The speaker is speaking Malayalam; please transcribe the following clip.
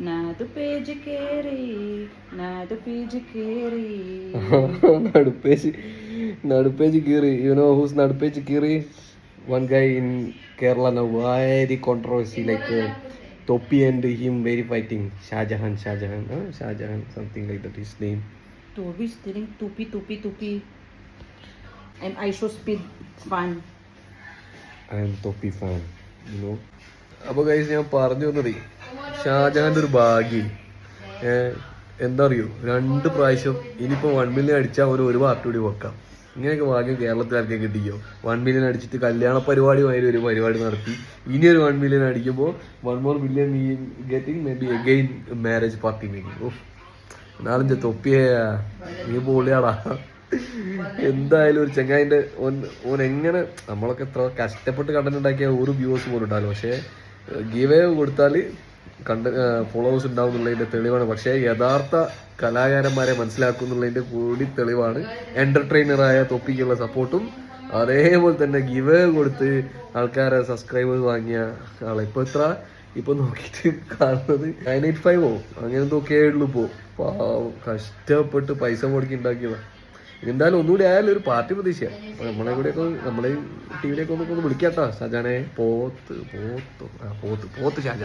നാദു പേജ് കേറി നാദു പേജ് കേറി നടുപ്പേജ് കീറി. You know who's നടുപ്പേജ് കീറി? One guy in Kerala now, very controversy, like Topi and him very fighting. Shahjahan, something like that his name. Toby stealing tupi. I'm ISO speed fan. I am Topi fan, you know. അപ്പോൾ ഗൈസ് ഞാൻ പറഞ്ഞു വന്നത് ഷാജഹാൻ്റെ ഒരു ഭാഗ്യം എന്താ അറിയോ, 2 പ്രാവശ്യം ഇനിയിപ്പോൾ 1 മില്യൺ അടിച്ചാൽ ഒരു പാർട്ടി കൂടി വെക്കാം. ഇങ്ങനെയൊക്കെ ഭാഗ്യം കേരളത്തിലാർക്കെ കിട്ടിയോ? 1 മില്യൺ അടിച്ചിട്ട് കല്യാണ പരിപാടിയുമായി ഒരു പരിപാടി നടത്തി. ഇനി ഒരു 1 മില്യൺ അടിക്കുമ്പോൾ 1 more million getting may be again marriage party making. Of നാലഞ്ച് തൊപ്പിയേ നീ പൊളിയാടാ. എന്തായാലും ഒരു ചെങ്ങായിൻ്റെ ഓൻ എങ്ങനെ നമ്മളൊക്കെ എത്ര കഷ്ടപ്പെട്ട് കണ്ടന്റ് ഉണ്ടാക്കിയ ഒരു വ്യൂവേഴ്സ് പോലും ഉണ്ടാവില്ല. പക്ഷേ ഗീവ് കൊടുത്താൽ ഫോളോവേഴ്സ് ഉണ്ടാവും എന്നുള്ളതിൻ്റെ തെളിവാണ്. പക്ഷേ യഥാർത്ഥ കലാകാരന്മാരെ മനസ്സിലാക്കുന്നുള്ളതിൻ്റെ കൂടി തെളിവാണ് എൻ്റർടൈനറായ തൊപ്പിക്കുള്ള സപ്പോർട്ടും. അതേപോലെ തന്നെ ഗിവ് കൊടുത്ത് ആൾക്കാരെ സബ്സ്ക്രൈബേഴ്സ് വാങ്ങിയ ആളെ ഇപ്പോൾ നോക്കിയിട്ട് കാണുന്നത് 985 അങ്ങനെ എന്തൊക്കെയേ ഉള്ളൂ. ഇപ്പോൾ കഷ്ടപ്പെട്ട് പൈസ മുടക്കി ഉണ്ടാക്കിയതാണ്. എന്തായാലും ഒന്നുകൂടി ആയാലും ഒരു പാർട്ടി പ്രതീക്ഷയാണ്. അപ്പോൾ നമ്മളെ ടീമിലേക്ക് ഒന്ന് വിളിക്കാട്ടോ ഷാജാനെ. പോത്ത് ഷാജാൻ.